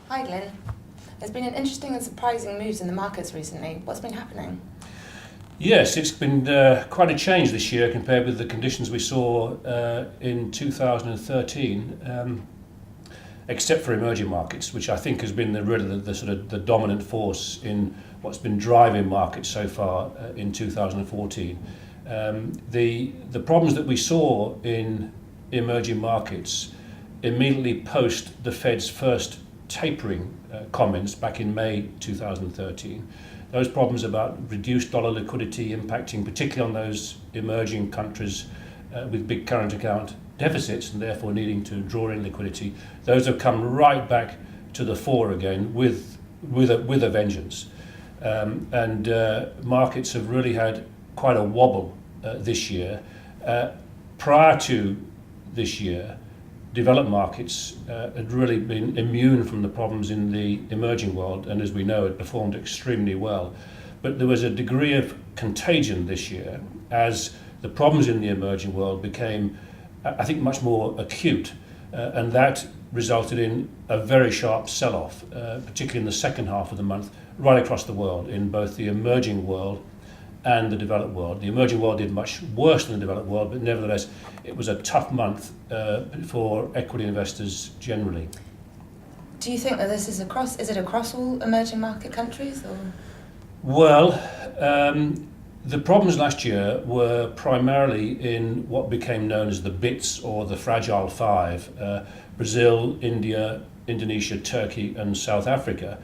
Hi Glenn. There's been an interesting and surprising moves in the markets recently. What's been happening? Yes, it's been quite a change this year compared with the conditions we saw in 2013, except for emerging markets, which I think has been the sort of the dominant force in what's been driving markets so far in 2014. The problems that we saw in emerging markets immediately post the Fed's first tapering comments back in May 2013. Those problems about reduced dollar liquidity impacting particularly on those emerging countries with big current account deficits and therefore needing to draw in liquidity, those have come right back to the fore again with a vengeance. And markets have really had quite a wobble this year. Prior to this year, developed markets had really been immune from the problems in the emerging world, and as we know, had performed extremely well. But there was a degree of contagion this year as the problems in the emerging world became, I think, much more acute, and that resulted in a very sharp sell-off, particularly in the second half of the month, right across the world, in both the emerging world and the developed world. The emerging world did much worse than the developed world, but nevertheless, it was a tough month for equity investors generally. Do you think that this is it across all emerging market countries? Or? Well, the problems last year were primarily in what became known as the BITS, or the Fragile Five: Brazil, India, Indonesia, Turkey, and South Africa,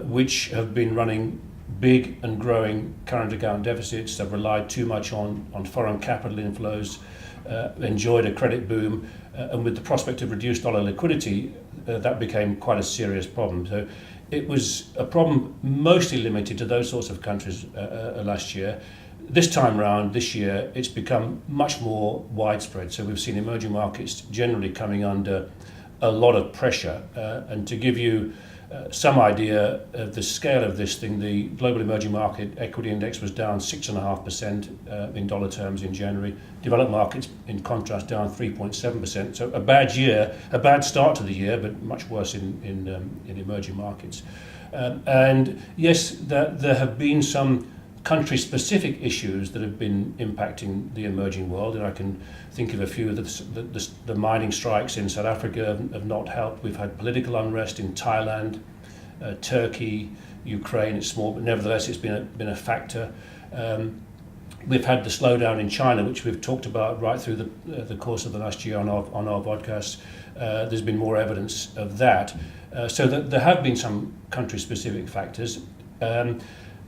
which have been running big and growing current account deficits, have relied too much on foreign capital inflows, enjoyed a credit boom, and with the prospect of reduced dollar liquidity, that became quite a serious problem. So it was a problem mostly limited to those sorts of countries last year. This time around, this year, it's become much more widespread. So we've seen emerging markets generally coming under a lot of pressure. And to give you some idea of the scale of this thing, the global emerging market equity index was down 6.5% in dollar terms in January. Developed markets, in contrast, down 3.7%. So a bad year, a bad start to the year, but much worse in emerging markets. And yes, there have been some country-specific issues that have been impacting the emerging world, and I can think of a few. The mining strikes in South Africa have not helped. We've had political unrest in Thailand, Turkey, Ukraine. It's small, but nevertheless, it's been a factor. We've had the slowdown in China, which we've talked about right through the course of the last year on our podcast. There's been more evidence of that. So that there have been some country-specific factors.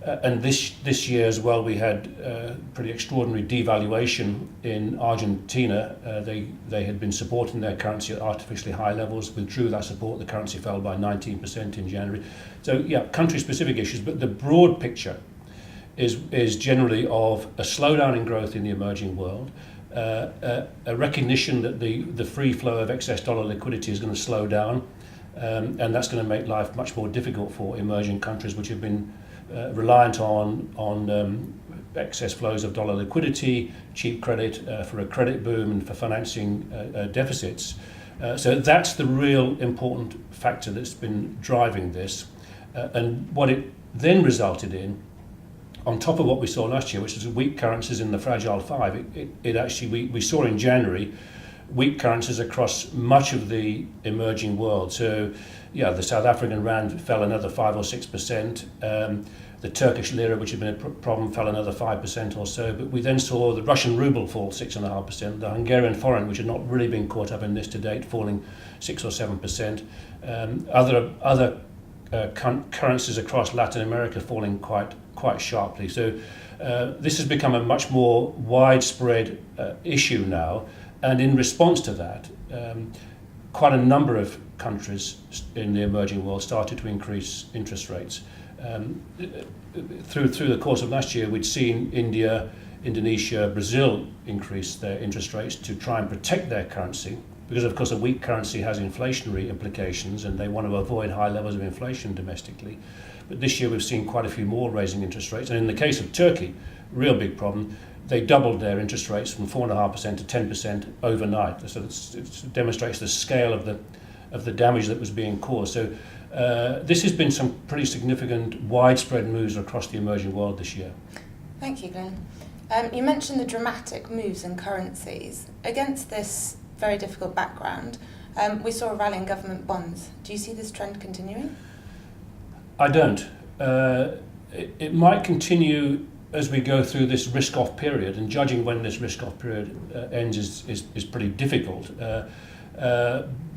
And this year as well, we had pretty extraordinary devaluation in Argentina. They had been supporting their currency at artificially high levels, withdrew that support, the currency fell by 19% in January. So yeah, country-specific issues, but the broad picture is generally of a slowdown in growth in the emerging world, a recognition that the free flow of excess dollar liquidity is going to slow down, and that's going to make life much more difficult for emerging countries which have been reliant on excess flows of dollar liquidity, cheap credit for a credit boom and for financing deficits. So that's the real important factor that's been driving this. And what it then resulted in, on top of what we saw last year, which was weak currencies in the Fragile Five, it actually, we saw in January, weak currencies across much of the emerging world. So yeah, the South African rand fell another 5 or 6%. The Turkish lira, which had been a problem, fell another 5% or so. But we then saw the Russian ruble fall 6.5%. The Hungarian forint, which had not really been caught up in this to date, falling 6 or 7%. Other currencies across Latin America falling quite sharply. So this has become a much more widespread issue now. And in response to that, quite a number of countries in the emerging world started to increase interest rates. Through the course of last year, we'd seen India, Indonesia, Brazil increase their interest rates to try and protect their currency, because of course a weak currency has inflationary implications and they want to avoid high levels of inflation domestically. But this year we've seen quite a few more raising interest rates, and in the case of Turkey, real big problem, they doubled their interest rates from 4.5% to 10% overnight. So it demonstrates the scale of the damage that was being caused. So This has been some pretty significant widespread moves across the emerging world this year. Thank you, Glenn. You mentioned the dramatic moves in currencies. Against this very difficult background, we saw a rally in government bonds. Do you see this trend continuing? I don't. It might continue as we go through this risk-off period, and judging when this risk-off period ends is pretty difficult.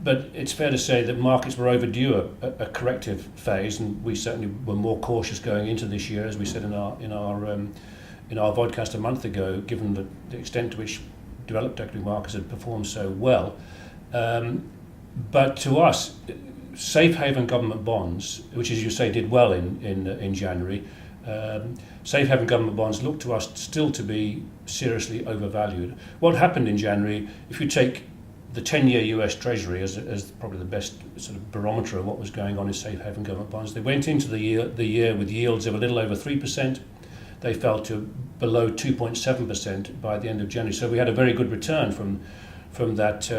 But it's fair to say that markets were overdue a corrective phase, and we certainly were more cautious going into this year, as we said in our vodcast a month ago, given the extent to which developed equity markets had performed so well. But to us, safe haven government bonds, which, as you say, did well in January, safe haven government bonds look to us still to be seriously overvalued. What happened in January, if you take the 10-year US Treasury as probably the best sort of barometer of what was going on in safe haven government bonds, they went into the year with yields of a little over 3%. They fell to below 2.7% by the end of January. So we had a very good return from that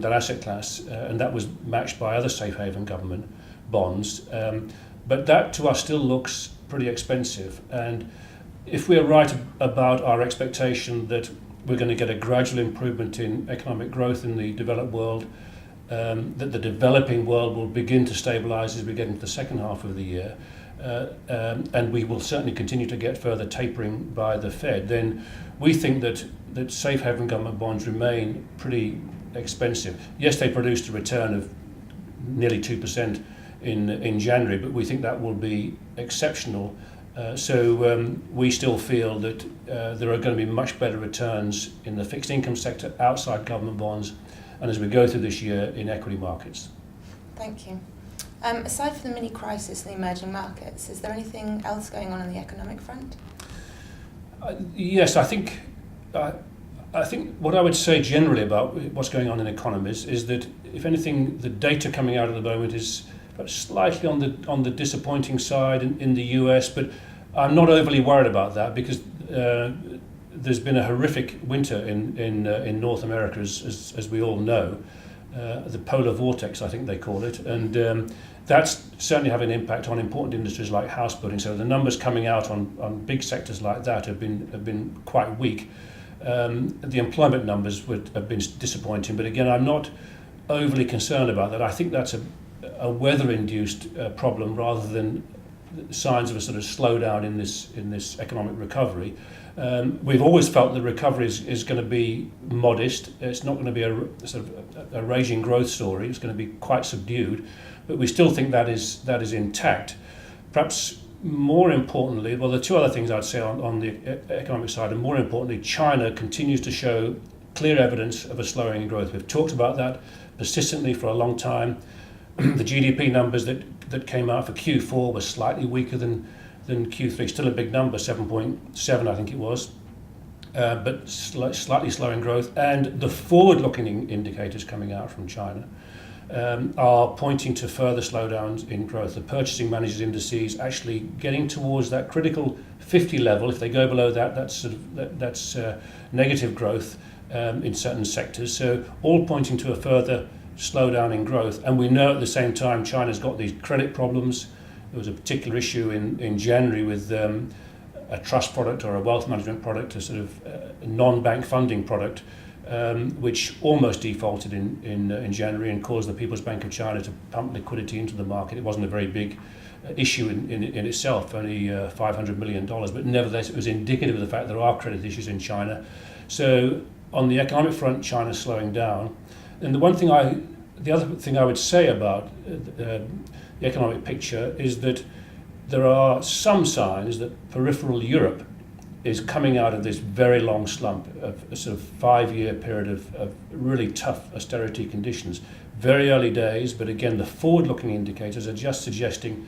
asset class, and that was matched by other safe haven government bonds. But that to us still looks pretty expensive. And if we're right about our expectation that we're going to get a gradual improvement in economic growth in the developed world, that the developing world will begin to stabilise as we get into the second half of the year, and we will certainly continue to get further tapering by the Fed, then we think that safe haven government bonds remain pretty expensive. Yes, they produced a return of nearly 2% in January, but we think that will be exceptional. So we still feel that there are going to be much better returns in the fixed income sector outside government bonds, and as we go through this year in equity markets. Thank you. Aside from the mini crisis in the emerging markets, is there anything else going on the economic front? Yes, I think what I would say generally about what's going on in economies is that, if anything, the data coming out at the moment is slightly on the disappointing side in the US, but I'm not overly worried about that because there's been a horrific winter in North America, as we all know, the polar vortex, I think they call it, and that's certainly having an impact on important industries like house building. So the numbers coming out on big sectors like that have been quite weak. The employment numbers have been disappointing, but again, I'm not overly concerned about that. I think that's a weather-induced problem rather than signs of a sort of slowdown in this economic recovery. We've always felt the recovery is going to be modest. It's not going to be a sort of a raging growth story. It's going to be quite subdued, but we still think that is intact. Perhaps more importantly, well, the two other things I'd say on the economic side, and more importantly, China continues to show clear evidence of a slowing in growth. We've talked about that persistently for a long time. The GDP numbers that came out for Q4 were slightly weaker than Q3, still a big number, 7.7 I think it was, but slightly slowing growth. And the forward-looking indicators coming out from China are pointing to further slowdowns in growth. The purchasing managers indices actually getting towards that critical 50 level. If they go below that, that's negative growth in certain sectors. So all pointing to a further slowdown in growth. And we know at the same time China's got these credit problems. There was a particular issue in January with a trust product or a wealth management product, a sort of non-bank funding product, which almost defaulted in January and caused the People's Bank of China to pump liquidity into the market. It wasn't a very big issue in itself, only $500 million, but nevertheless it was indicative of the fact there are credit issues in China. So on the economic front, China's slowing down. And the other thing I would say about the economic picture is that there are some signs that peripheral Europe is coming out of this very long slump of a sort of 5-year period of really tough austerity conditions. Very early days, but again, the forward-looking indicators are just suggesting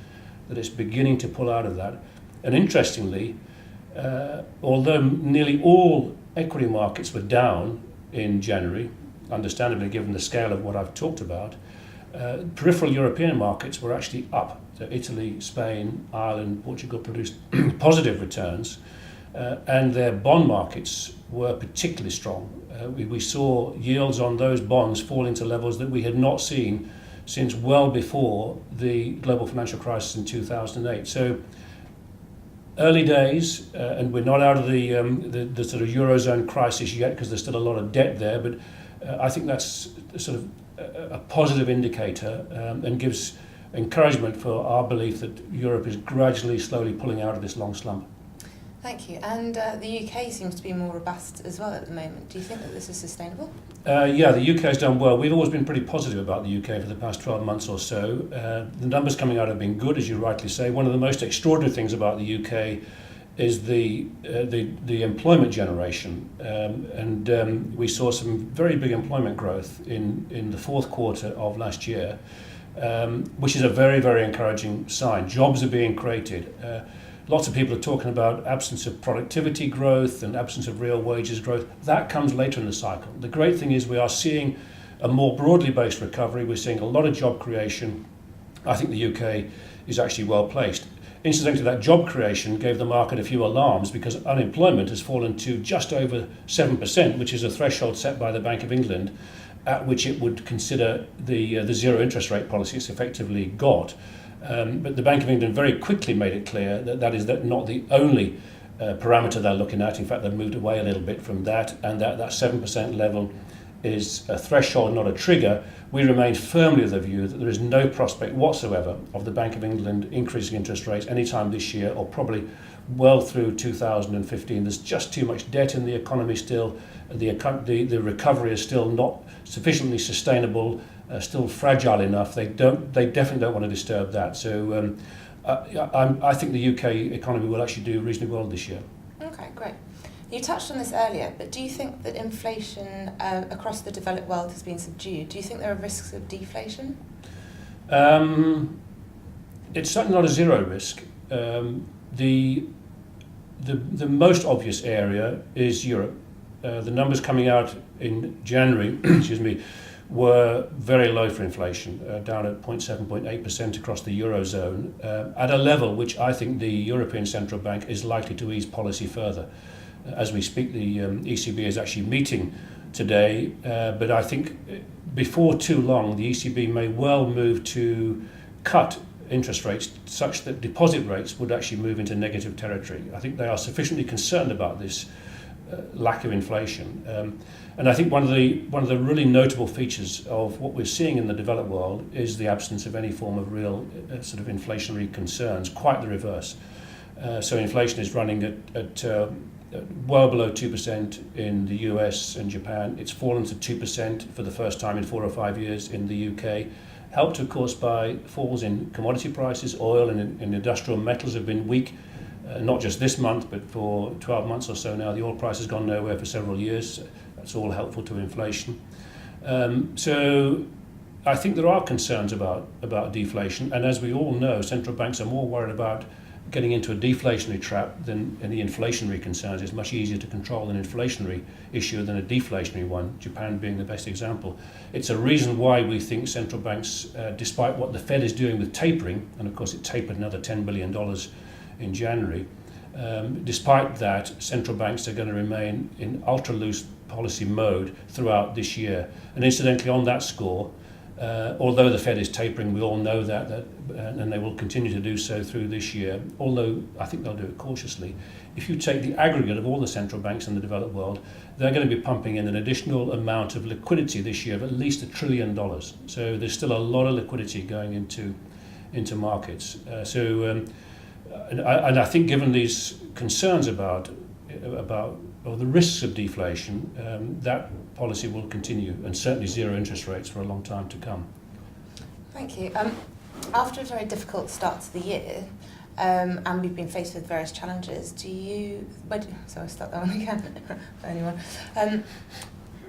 that it's beginning to pull out of that. And interestingly, although nearly all equity markets were down in January, understandably given the scale of what I've talked about, peripheral European markets were actually up. So Italy, Spain, Ireland, Portugal produced positive returns, and their bond markets were particularly strong. We saw yields on those bonds fall into levels that we had not seen since well before the global financial crisis in 2008. So early days, and we're not out of the sort of Eurozone crisis yet because there's still a lot of debt there, but I think that's sort of a positive indicator and gives encouragement for our belief that Europe is gradually, slowly pulling out of this long slump. Thank you. And the UK seems to be more robust as well at the moment. Do you think that this is sustainable? Yeah, the UK has done well. We've always been pretty positive about the UK for the past 12 months or so. The numbers coming out have been good, as you rightly say. One of the most extraordinary things about the UK is the employment generation. We saw some very big employment growth in the fourth quarter of last year, which is a very, very encouraging sign. Jobs are being created. Lots of people are talking about absence of productivity growth and absence of real wages growth. That comes later in the cycle. The great thing is we are seeing a more broadly based recovery. We're seeing a lot of job creation. I think the UK is actually well placed. Incidentally, that job creation gave the market a few alarms because unemployment has fallen to just over 7%, which is a threshold set by the Bank of England at which it would consider the zero interest rate policy it's effectively got. But the Bank of England very quickly made it clear that that is not the only parameter they're looking at. In fact, they've moved away a little bit from that, and that 7% level is a threshold, not a trigger. We remain firmly of the view that there is no prospect whatsoever of the Bank of England increasing interest rates anytime this year or probably well through 2015. There's just too much debt in the economy still. The recovery is still not sufficiently sustainable, still fragile enough. They definitely don't want to disturb that. So I think the UK economy will actually do reasonably well this year. Okay, great. You touched on this earlier, but do you think that inflation across the developed world has been subdued? Do you think there are risks of deflation? It's certainly not a zero risk. The most obvious area is Europe. The numbers coming out in January, excuse me, were very low for inflation, down at 0.7, 0.8% across the Eurozone, at a level which I think the European Central Bank is likely to ease policy further. As we speak, the ECB is actually meeting today, but I think before too long, the ECB may well move to cut interest rates such that deposit rates would actually move into negative territory. I think they are sufficiently concerned about this lack of inflation. And I think one of the really notable features of what we're seeing in the developed world is the absence of any form of real sort of inflationary concerns, quite the reverse. So inflation is running at well below 2% in the US and Japan. It's fallen to 2% for the first time in 4 or 5 years in the UK. Helped, of course, by falls in commodity prices. Oil and industrial metals have been weak, not just this month, but for 12 months or so now. The oil price has gone nowhere for several years. That's all helpful to inflation. So I think there are concerns about deflation. And as we all know, central banks are more worried about getting into a deflationary trap than any inflationary concerns. It's much easier to control an inflationary issue than a deflationary one, Japan being the best example. It's a reason why we think central banks, despite what the Fed is doing with tapering, and of course it tapered another $10 billion in January, despite that, central banks are going to remain in ultra-loose policy mode throughout this year. And incidentally, on that score, although the Fed is tapering, we all know that, and they will continue to do so through this year, although I think they'll do it cautiously. If you take the aggregate of all the central banks in the developed world, they're going to be pumping in an additional amount of liquidity this year of at least $1 trillion. So there's still a lot of liquidity going into markets. And I think given these concerns about the risks of deflation, that policy will continue, and certainly zero interest rates for a long time to come. Thank you. After a very difficult start to the year, and we've been faced with various challenges, sorry, start that one again for anyone.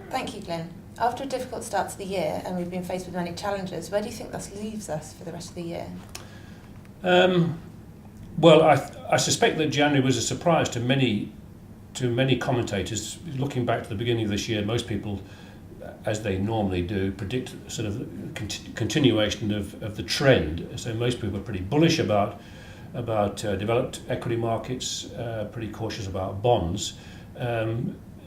Thank you, Glyn. After a difficult start to the year, and we've been faced with many challenges, where do you think this leaves us for the rest of the year? Well, I suspect that January was a surprise to many commentators. Looking back to the beginning of this year, most people, as they normally do, predict sort of continuation of the trend. So most people are pretty bullish about developed equity markets, pretty cautious about bonds.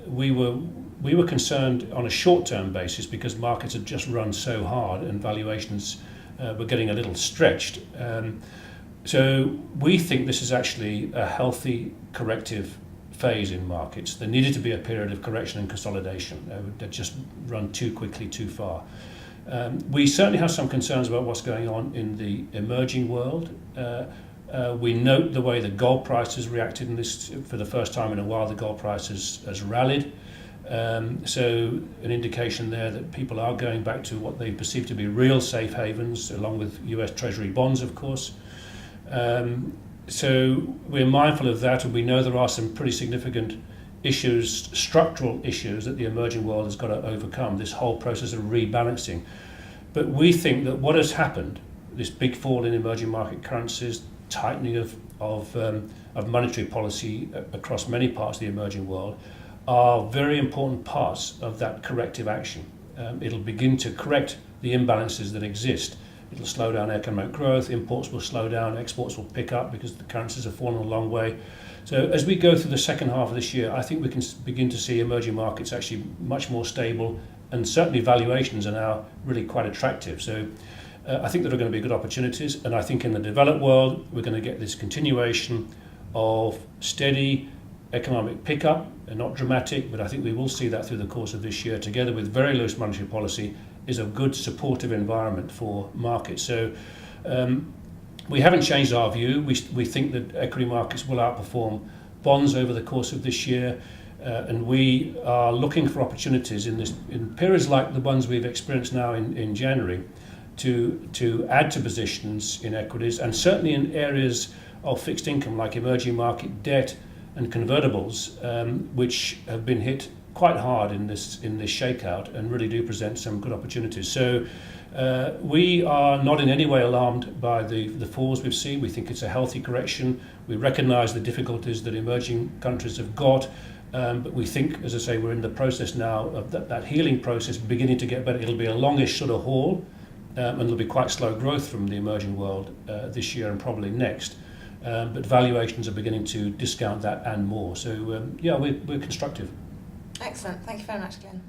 we were concerned on a short-term basis because markets had just run so hard and valuations were getting a little stretched. So we think this is actually a healthy corrective phase in markets. There needed to be a period of correction and consolidation. They'd just run too quickly, too far. We certainly have some concerns about what's going on in the emerging world. We note the way the gold price has reacted in this. For the first time in a while, the gold price has rallied. So an indication there that people are going back to what they perceive to be real safe havens, along with US Treasury bonds, of course. So we're mindful of that, and we know there are some pretty significant issues, structural issues, that the emerging world has got to overcome, this whole process of rebalancing. But we think that what has happened, this big fall in emerging market currencies, tightening of monetary policy across many parts of the emerging world, are very important parts of that corrective action. It'll begin to correct the imbalances that exist. It'll slow down economic growth, imports will slow down, exports will pick up because the currencies have fallen a long way. So as we go through the second half of this year, I think we can begin to see emerging markets actually much more stable, and certainly valuations are now really quite attractive. So I think there are going to be good opportunities, and I think in the developed world we're going to get this continuation of steady economic pickup, and not dramatic, but I think we will see that through the course of this year, together with very loose monetary policy, is a good supportive environment for markets. So we haven't changed our view. We think that equity markets will outperform bonds over the course of this year, and we are looking for opportunities in periods like the ones we've experienced now in January to add to positions in equities, and certainly in areas of fixed income like emerging market debt and convertibles, which have been hit quite hard in this shakeout and really do present some good opportunities. So we are not in any way alarmed by the falls we've seen. We think it's a healthy correction. We recognise the difficulties that emerging countries have got, but we think, as I say, we're in the process now of that healing process beginning to get better. It'll be a longish sort of haul, and there'll be quite slow growth from the emerging world this year and probably next. But valuations are beginning to discount that and more. So yeah, we're constructive. Excellent. Thank you very much, Glenn.